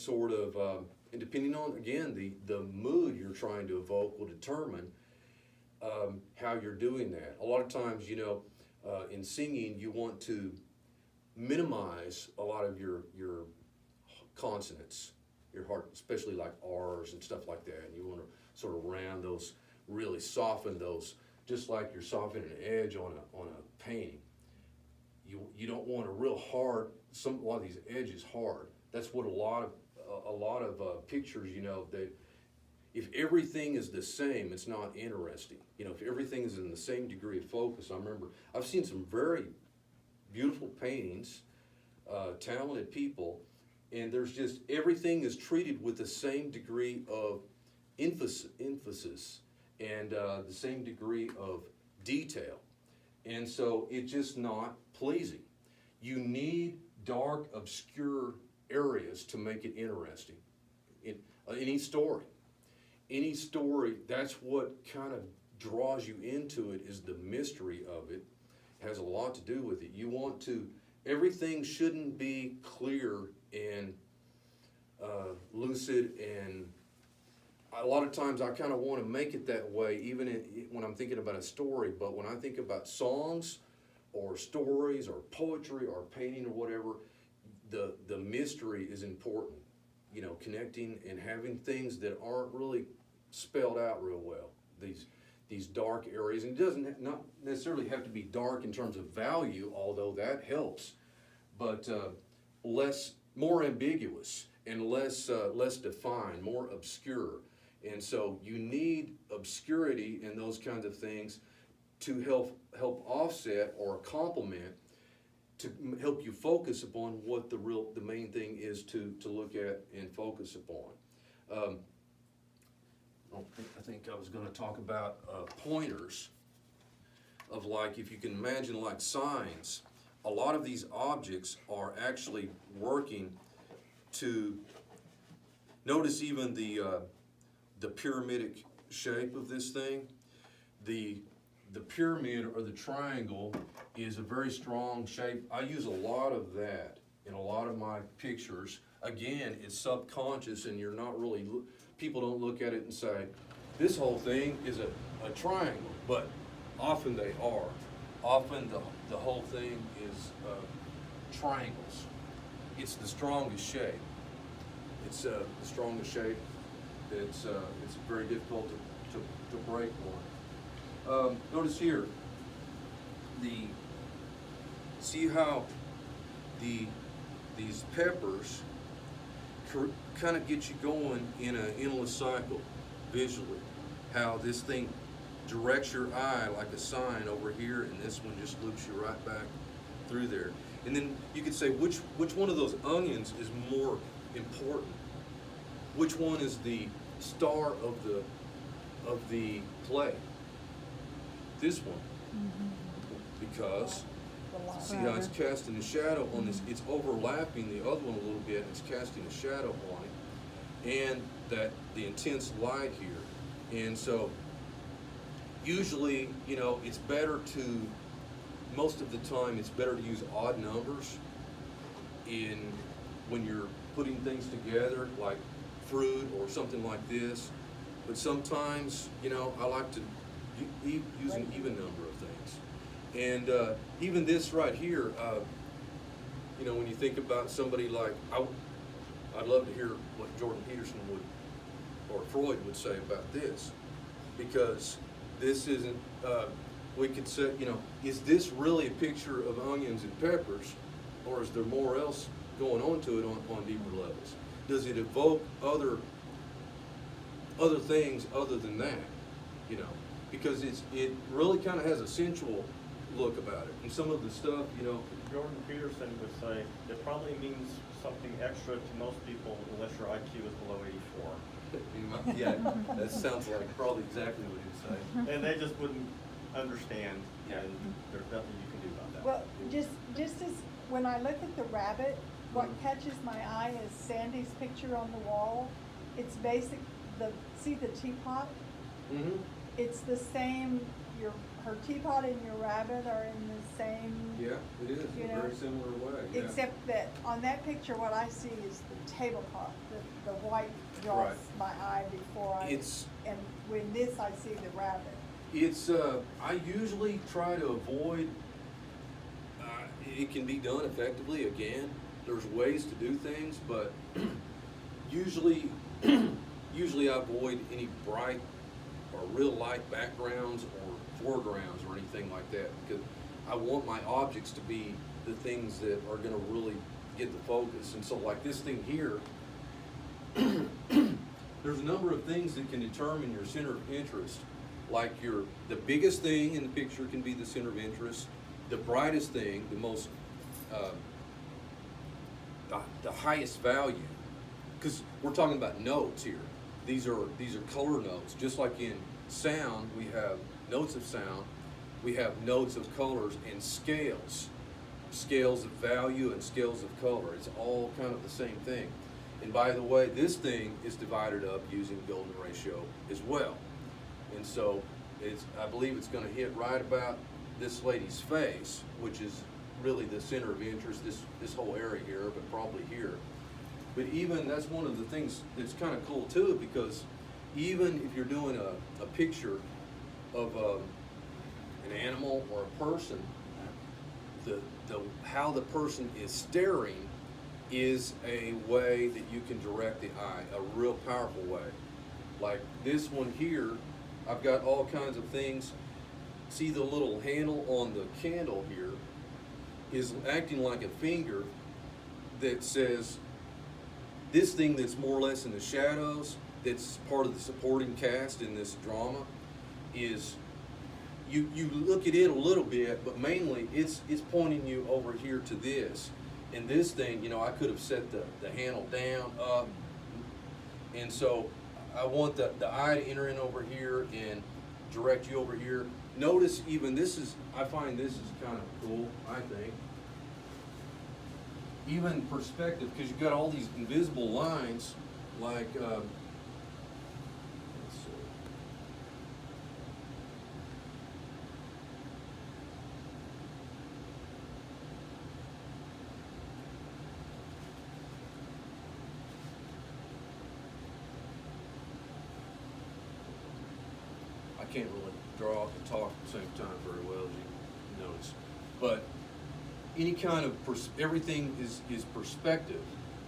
sort of, and depending on, again, the mood you're trying to evoke will determine how you're doing that. A lot of times, you know, in singing, you want to minimize a lot of your consonants, your heart, especially like R's and stuff like that. And you want to sort of round those, really soften those, just like you're softening an edge on a painting. You don't want a real hard, a lot of these edges hard. That's what a lot of pictures, you know, that if everything is the same, it's not interesting. You know, if everything is in the same degree of focus. I remember I've seen some very beautiful paintings, talented people, and there's just, everything is treated with the same degree of emphasis and the same degree of detail. And so it's just not pleasing. You need dark, obscure areas to make it interesting. In any story, that's what kind of draws you into it, is the mystery of it. Has a lot to do with it. You want to, everything shouldn't be clear and lucid, and a lot of times I kind of want to make it that way even when I'm thinking about a story. But when I think about songs or stories or poetry or painting or whatever, the mystery is important. You know, connecting and having things that aren't really spelled out real well. These dark areas, and it doesn't not necessarily have to be dark in terms of value, although that helps, but more ambiguous and less defined, more obscure. And so you need obscurity in those kinds of things to help offset or complement, to help you focus upon what the main thing is to look at and focus upon. I think I was going to talk about pointers of, like, if you can imagine like signs, a lot of these objects are actually working to notice even the pyramidic shape of this thing. The pyramid or the triangle is a very strong shape. I use a lot of that in a lot of my pictures. Again, it's subconscious, and you're not really, people don't look at it and say, this whole thing is a triangle, but often they are. Often the whole thing is triangles. It's the strongest shape. It's the strongest shape. It's very difficult to break one. Notice here, see how these peppers kind of get you going in an endless cycle visually. How this thing directs your eye like a sign over here, and this one just loops you right back through there. And then you could say, which one of those onions is more important? Which one is the star of the play? This one. Mm-hmm. Because see how it's casting a shadow on this, it's overlapping the other one a little bit, and it's casting a shadow on it, and the intense light here. And so usually, you know, it's better to, most of the time, it's better to use odd numbers when you're putting things together, like fruit or something like this. But sometimes, you know, I like to use an even number of things. And even this right here, you know, when you think about somebody like, I'd love to hear what Jordan Peterson or Freud would say about this, because this isn't, we could say, you know, is this really a picture of onions and peppers, or is there more else going on to it on deeper levels? Does it evoke other things other than that, you know? Because it really kind of has a sensual look about it. And some of the stuff, you know, Jordan Peterson would say it probably means something extra to most people unless your IQ is below 84. Yeah, that sounds like probably exactly what he'd say. And they just wouldn't understand, and there's nothing you can do about that. Well, just as when I look at the rabbit, what catches my eye is Sandy's picture on the wall. It's see the teapot? Mm-hmm. It's the same, her teapot and your rabbit are in the same. Yeah, it is, You in a know, very similar way, yeah. Except that on that picture, what I see is the tablecloth. The white draws Right. my eye before I. It's- And with this, I see the rabbit. It's, I usually try to avoid, it can be done effectively, again, there's ways to do things, but usually, usually I avoid any bright or real light backgrounds or foregrounds or anything like that, because I want my objects to be the things that are gonna really get the focus. And so like this thing here, there's a number of things that can determine your center of interest. Like the biggest thing in the picture can be the center of interest. The brightest thing, the most, the highest value. Because we're talking about notes here. These are color notes. Just like in sound, we have notes of sound. We have notes of colors and scales. Scales of value and scales of color. It's all kind of the same thing. And by the way, this thing is divided up using golden ratio as well. And so I believe it's gonna hit right about this lady's face, which is really the center of interest, this whole area here, but probably here. But even, that's one of the things that's kind of cool too, because even if you're doing a picture of an animal or a person, how the person is staring is a way that you can direct the eye, a real powerful way. Like this one here, I've got all kinds of things. See the little handle on the candle here is acting like a finger that says, this thing that's more or less in the shadows, that's part of the supporting cast in this drama, is you look at it a little bit, but mainly it's pointing you over here to this. And this thing, you know, I could have set the handle down, up, and so I want the eye to enter in over here and direct you over here. Notice even I find this is kind of cool, I think. Even perspective, because you've got all these invisible lines, like, let's see. I can't really draw and talk at the same time very well, as you notice. But any kind of, everything is perspective.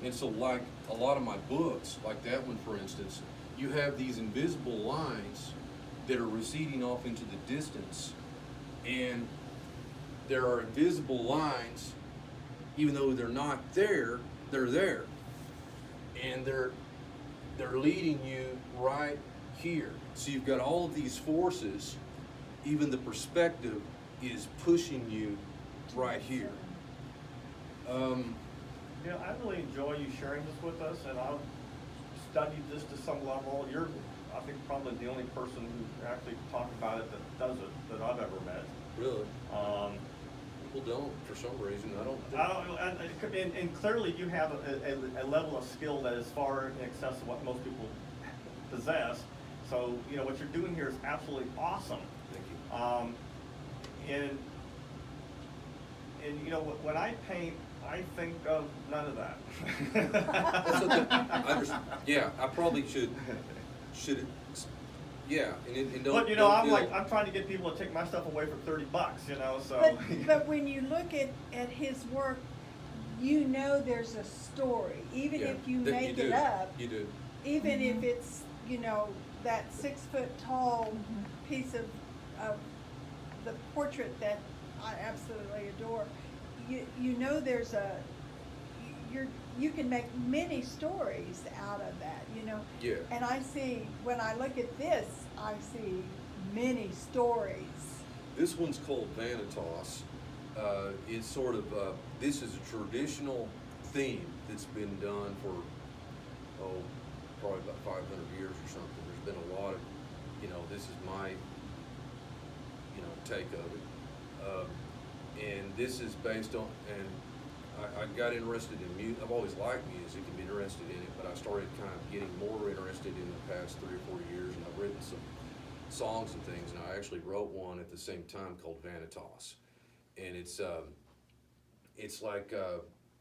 And so like a lot of my books, like that one for instance, you have these invisible lines that are receding off into the distance. And there are invisible lines, even though they're not there, they're there. And they're leading you right here. So you've got all of these forces, even the perspective is pushing you right here. You know, I really enjoy you sharing this with us, and I've studied this to some level. You're, I think, probably the only person who actually talked about it that does it that I've ever met. Really? People don't, for some reason. And clearly you have a level of skill that is far in excess of what most people possess. So, you know, what you're doing here is absolutely awesome. Thank you. And you know, when I paint, I think of none of that. That's okay. Yeah, I probably should, yeah, and don't. But you know, don't feel, I'm trying to get people to take my stuff away for $30, you know, so. But when you look at his work, you know there's a story, even yeah, if you that make do. it up. You do. Even if it's, you know, that 6 foot tall piece of the portrait that I absolutely adore, you know there's you can make many stories out of that, you know. Yeah. And I see, when I look at this, I see many stories. This one's called Vanitas. It's sort of, this is a traditional theme that's been done for, probably about 500 years or something. There's been a lot of, you know, this is my, you know, take of it. And this is based on, and I got interested in music. I've always liked music and been interested in it, but I started kind of getting more interested in the past 3 or 4 years, and I've written some songs and things, and I actually wrote one at the same time called Vanitas, and it's like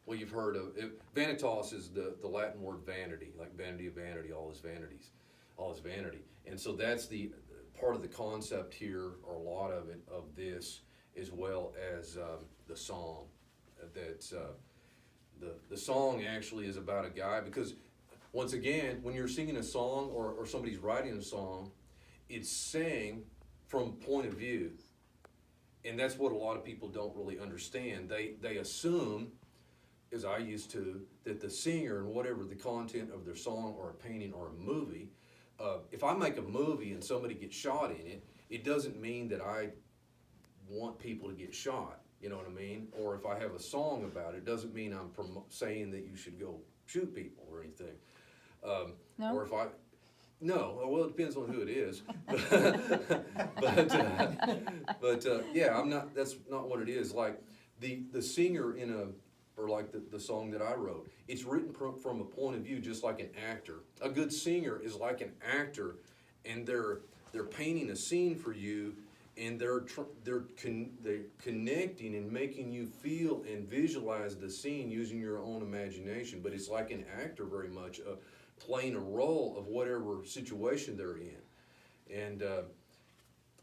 well, you've heard of it. Vanitas is the Latin word vanity, like vanity of vanity, all is vanities, all is vanity, and so that's the part of the concept here, or a lot of it, of this, as well as the song. That's the song actually is about a guy, because once again, when you're singing a song or somebody's writing a song, it's saying from point of view. And that's what a lot of people don't really understand. They assume, as I used to, that the singer and whatever the content of their song or a painting or a movie, if I make a movie and somebody gets shot in it, it doesn't mean that I want people to get shot. You know what I mean? Or if I have a song about it, doesn't mean I'm saying that you should go shoot people or anything. No? Or if I, no, well, it depends on who it is. But yeah, I'm not. That's not what it is. Like the singer in or like the song that I wrote, it's written from a point of view, just like an actor. A good singer is like an actor, and they're painting a scene for you, and they're connecting and making you feel and visualize the scene using your own imagination. But it's like an actor very much playing a role of whatever situation they're in, and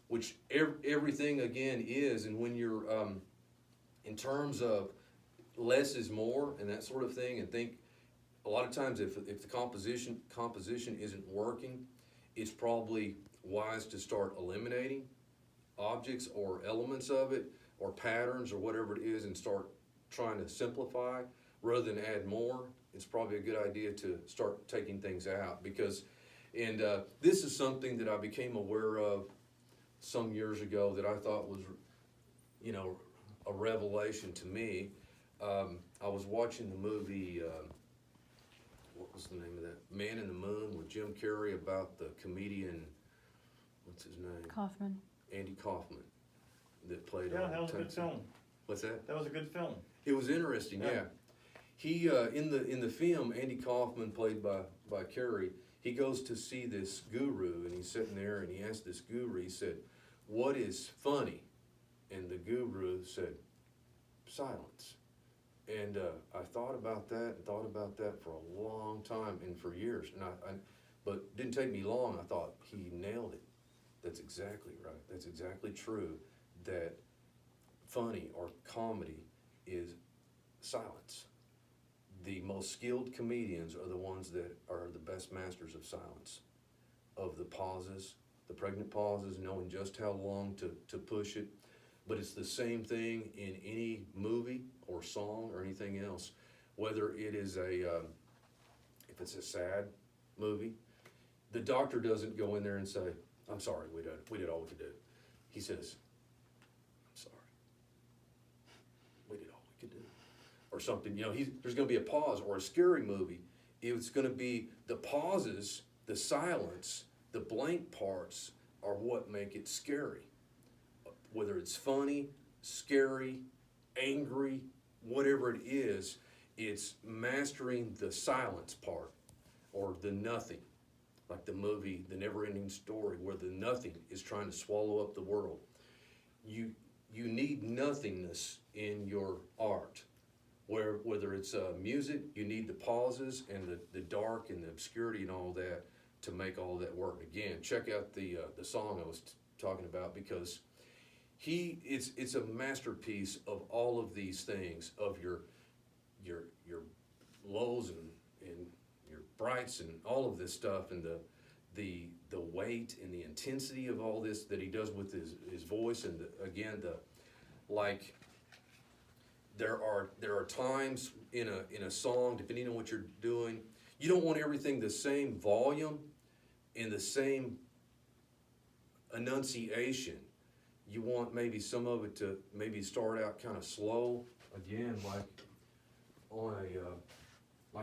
which everything again is. And when you're in terms of less is more and that sort of thing, and think a lot of times if the composition isn't working, it's probably wise to start eliminating objects or elements of it or patterns or whatever it is, and start trying to simplify rather than add more. It's probably a good idea to start taking things out, because this is something that I became aware of some years ago that I thought was, you know, a revelation to me. I was watching the movie, what was the name of that? Man in the Moon with Jim Carrey, about the comedian, what's his name? Kaufman. Andy Kaufman, that played Yeah, on that was a good Texas. film. What's that? That was a good film. It was interesting, yeah. Yeah. He in the film, Andy Kaufman, played by Carrey, he goes to see this guru, and he's sitting there, and he asked this guru, he said, "What is funny?" And the guru said, "Silence." And I thought about that for a long time and for years, and but it didn't take me long. I thought he nailed it. That's exactly right. That's exactly true. That funny or comedy is silence. The most skilled comedians are the ones that are the best masters of silence, of the pauses, the pregnant pauses, knowing just how long to push it. But it's the same thing in any movie or song or anything else. Whether it is if it's a sad movie, the doctor doesn't go in there and say, "I'm sorry, we did all we could do." He says, "I'm sorry, we did all we could do." Or something, you know, there's gonna be a pause. Or a scary movie, it's gonna be the pauses, the silence, the blank parts are what make it scary. Whether it's funny, scary, angry, whatever it is, it's mastering the silence part, or the nothing. Like the movie, The Never-Ending Story, where the nothing is trying to swallow up the world. You need nothingness in your art. Whether it's music, you need the pauses and the dark and the obscurity and all that to make all that work. Again, check out the song I was talking about, because it's a masterpiece of all of these things, of your lows and your brights and all of this stuff, and the weight and the intensity of all this that he does with his voice. And there are times in a song, depending on what you're doing, you don't want everything the same volume and the same enunciation. You want maybe some of it to maybe start out kind of slow, again, like on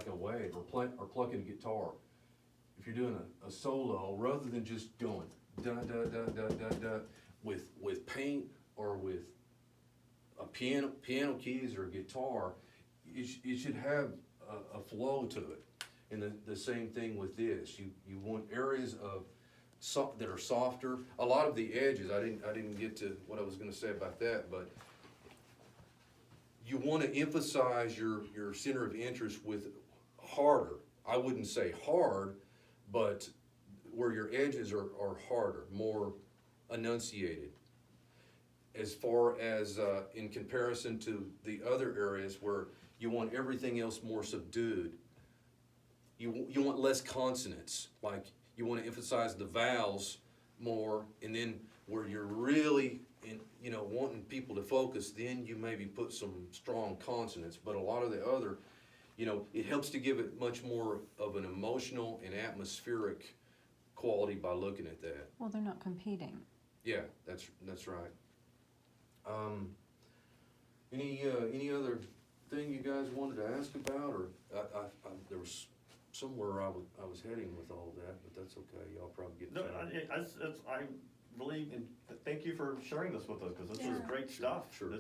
a wave, or plucking a guitar. If you're doing a solo, rather than just going da da da da da da with paint or with a piano keys or a guitar, you should have a flow to it. And the same thing with this. You want areas that are softer. A lot of the edges, I didn't get to what I was gonna say about that, but you wanna emphasize your center of interest with harder. I wouldn't say hard, but where your edges are harder, more enunciated. As far as in comparison to the other areas where you want everything else more subdued, you want less consonants. Like you want to emphasize the vowels more, and then where you're really wanting people to focus, then you maybe put some strong consonants. But a lot of the other, it helps to give it much more of an emotional and atmospheric quality by looking at that. Well, they're not competing. Yeah, that's right. Any other thing you guys wanted to ask about, or there was somewhere I was heading with all that, but that's okay. Y'all probably get. No, I really thank you for sharing this with us, because this is Yeah. great stuff. Sure.